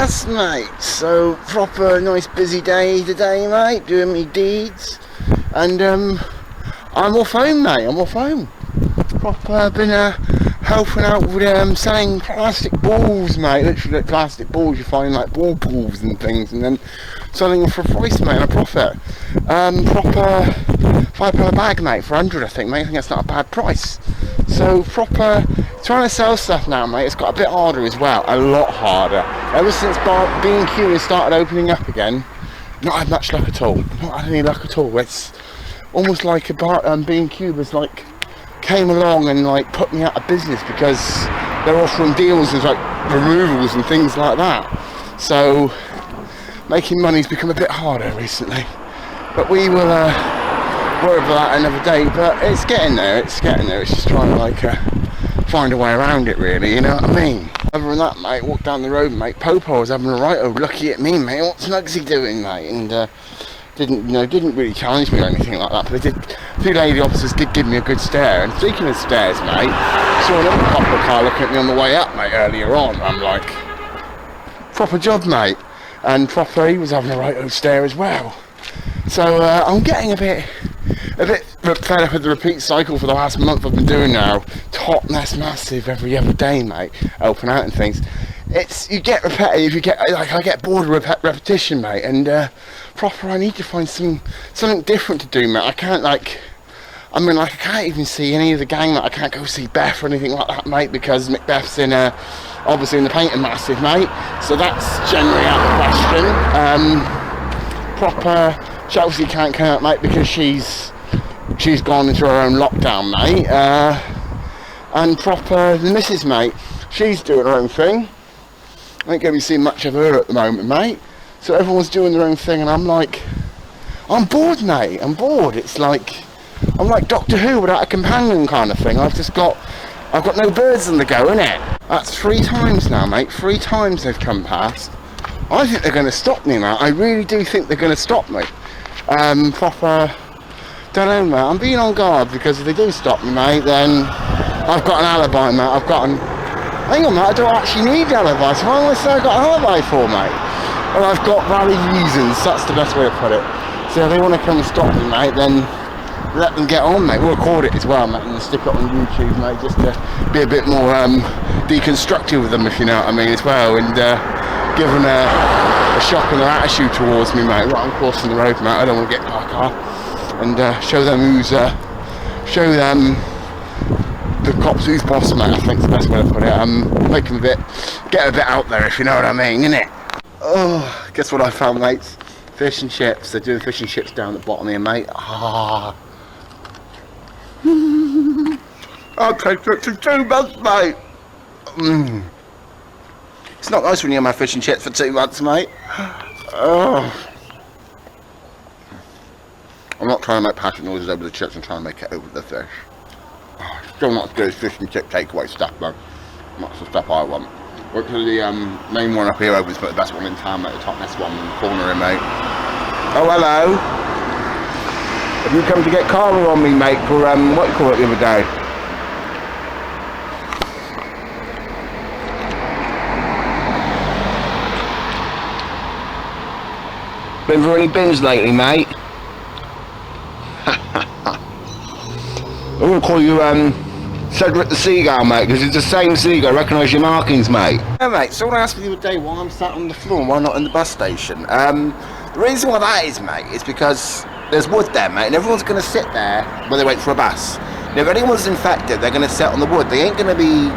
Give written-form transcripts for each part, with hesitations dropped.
Yes, mate. So, proper nice busy day today, mate. Doing me deeds. And, I'm off home, mate. I'm off home. Proper been, helping out with, selling plastic balls, mate. Literally, like plastic balls. You find, like, ball pools and things. And then selling them for a price, mate, and a profit. Proper £5 bag, mate, for 100, I think, mate. I think that's not a bad price. So, proper trying to sell stuff now, mate. It's got a bit harder as well. A lot harder. Ever since B&Q has started opening up again, not had much luck at all. Not had any luck at all. It's almost like a B&Q was like came along and like put me out of business because they're offering deals with like removals and things like that. So making money's become a bit harder recently. But we will worry about that another day. But it's getting there. It's getting there. It's just trying to like find a way around it, really. You know what I mean? Other than that, mate, walked down the road, mate. Popo was having a right old lucky at me, mate. What's Mugsey doing, mate? And didn't really challenge me or anything like that. But two lady officers did give me a good stare. And speaking of stares, mate, saw another copper car looking at me on the way up, mate, earlier on. I'm like, proper job, mate. And proper, he was having a right old stare as well. So I'm getting a bit fed up with the repeat cycle for the last month I've been doing now. Top nest massive every other day, mate. Helping out and things. You get repetitive. I get bored of repetition, mate. And proper, I need to find something different to do, mate. I can't I can't even see any of the gang, mate. I can't go see Beth or anything like that, mate, because Macbeth's obviously in the painting massive, mate. So that's generally out of question. Proper. Chelsea can't come out, mate, because she's gone into her own lockdown, mate. And proper the missus, mate, she's doing her own thing. I ain't going to be seeing much of her at the moment, mate. So everyone's doing their own thing, and I'm like, I'm bored, mate. I'm bored. It's like I'm like Doctor Who without a companion kind of thing. I've got no birds on the go, innit? That's 3 times now, mate. 3 times they've come past. I think they're going to stop me, mate. I really do think they're going to stop me. Proper, don't know, mate. I'm being on guard because if they do stop me, mate, then I've got an alibi, mate. Hang on, mate, I don't actually need an alibi, so why am I say I've got an alibi for, mate? Well, I've got valid reasons, that's the best way to put it. So if they want to come and stop me, mate, then let them get on, mate. We'll record it as well, mate, and stick it on YouTube, mate, just to be a bit more deconstructive with them, if you know what I mean, as well, and give them a shock in their attitude towards me, mate. Right, I'm crossing the road, mate. I don't want to get in my car. And show them the cops who's boss, mate. I think is the best way to put it. Make them get a bit out there, if you know what I mean, innit? Oh, guess what I found, mates? Fish and chips. They're doing fish and chips down at the bottom here, mate. Ah. I'll take it for 2 months, mate. It's not nice when you have fish and chips for 2 months, mate. Oh. I'm not trying to make passion noises over the chips, I'm trying to make it over the fish. Still not as good as fish and chip takeaway stuff, though. That's the stuff I want. Wait till the main one up here opens, but the best one in town, mate. The top nest one in the corner here, mate. Oh, hello. Have you come to get Carla on me, mate, for what you call it the other day? Been for any bins lately, mate? I'm going to call you Cedric the Seagull, mate, because it's the same seagull. I recognise your markings, mate. Yeah, mate, someone asked me the other day why I'm sat on the floor and why not in the bus station. The reason why that is, mate, is because there's wood there, mate, and everyone's going to sit there while they wait for a bus. And if anyone's infected, they're going to sit on the wood. They ain't going to be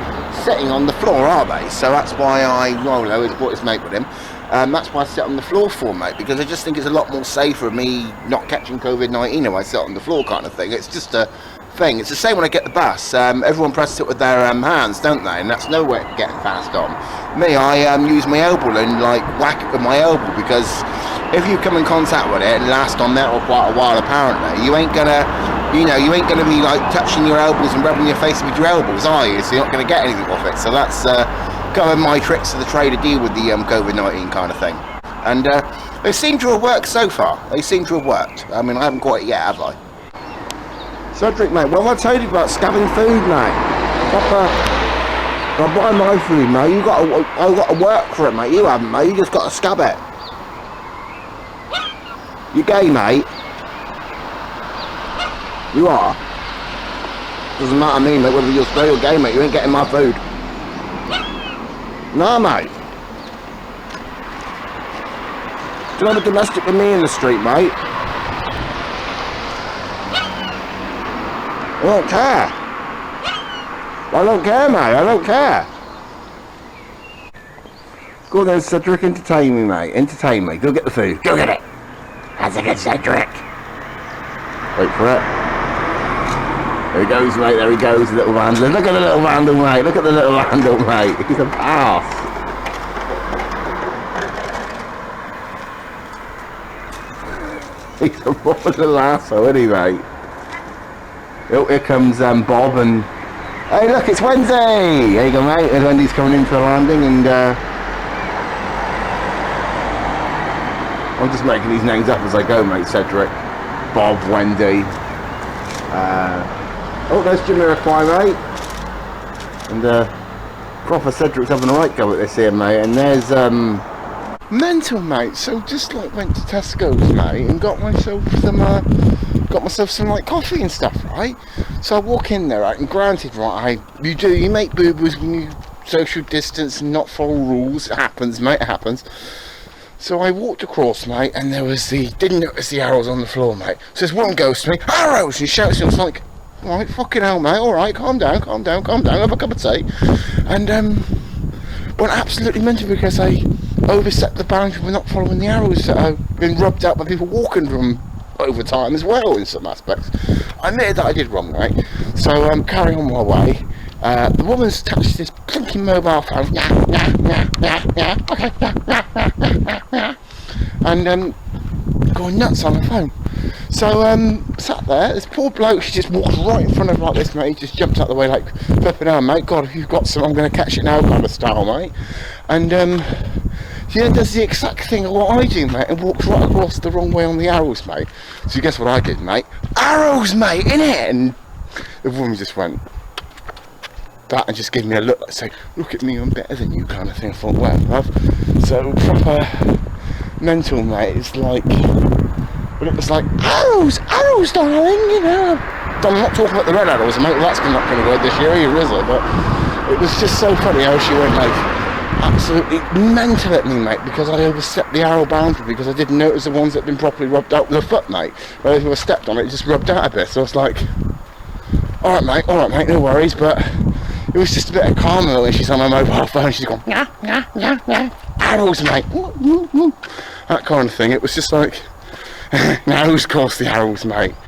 sitting on the floor, are they? So that's why Rolo has brought his mate with him. That's why I sit on the floor for, mate, because I just think it's a lot more safer me not catching COVID-19 if I sit on the floor kind of thing. It's just a thing. It's the same when I get the bus. Everyone presses it with their hands, don't they? And that's no way of getting fast on. Me, I use my elbow and like whack it with my elbow, because if you come in contact with it and last on metal quite a while, apparently, you ain't gonna be like touching your elbows and rubbing your face with your elbows, are you? So you're not gonna get anything off it. So that's kind of my tricks of the trade to deal with the COVID-19 kind of thing. And they seem to have worked so far. They seem to have worked. I mean, I haven't got it yet, have I? Cedric, mate, what have I told you about scabbing food, mate? Proper I'll buy my food, mate. I've got to work for it, mate. You haven't, mate. You just got to scab it. You gay, mate? You are? Doesn't matter to me, mate, whether you're straight or gay, mate. You ain't getting my food. No, mate. Do you want a domestic with me in the street, mate? I don't care. I don't care, mate. I don't care. Go on then, Cedric. Entertain me, mate. Entertain me. Go get the food. Go get it. How's it good, Cedric? Wait for it. There he goes, mate. There he goes, the little vandal. Look at the little vandal, mate. Look at the little vandal, mate. He's a pass. He's a little lasso, isn't he, mate? Oh, here comes Bob and... Hey, look, it's Wednesday! There you go, mate. And Wendy's coming in for the landing, and I'm just making these names up as I go, mate. Cedric, Bob, Wendy. Oh, there's Jamiroquai, mate. And proper Cedric's having a right go at this here, mate. And there's mental, mate. So just like went to Tesco's, mate, and got myself some like coffee and stuff, right? So I walk in there, right, and granted, right, you make boo-boos when you social distance and not follow rules. It happens, mate, it happens. So I walked across, mate, and didn't notice the arrows on the floor, mate. So this one goes to me, arrows, and he shouts, and I was like, alright, fucking hell, mate, alright, calm down, have a cup of tea. And went absolutely mental because I overstepped the boundary with not following the arrows that have been rubbed out by people walking from over time as well in some aspects. I admitted that I did wrong, right? So I'm carrying on my way. The woman's touched this blinking mobile phone. Okay, and going nuts on the phone. So sat there, this poor bloke, she just walked right in front of like this, mate. He just jumped out the way like, flipping out, mate. God, if you've got some, I'm going to catch it now kind of style, mate. And she then does the exact thing of what I do, mate, and walks right across the wrong way on the arrows, mate. So guess what I did, mate? Arrows, mate, innit? And the woman just went that and just gave me a look, like say, look at me, I'm better than you kind of thing. I thought, well, love. So proper mental, mate. It's like, but it was like, arrows, darling, you know. I'm not talking about the red arrows, mate. Well, that's not going to work this year either, is it? But it was just so funny how she went like absolutely mental at me, mate, because I overstepped the arrow boundary because I didn't notice the ones that had been properly rubbed out with the foot, mate. Whereas if I stepped on it, it just rubbed out a bit. So I was like, alright, mate, no worries. But it was just a bit of karma when she's on my mobile phone. She's gone, arrows, mate, that kind of thing. It was just like, now who's caused the arrows, mate?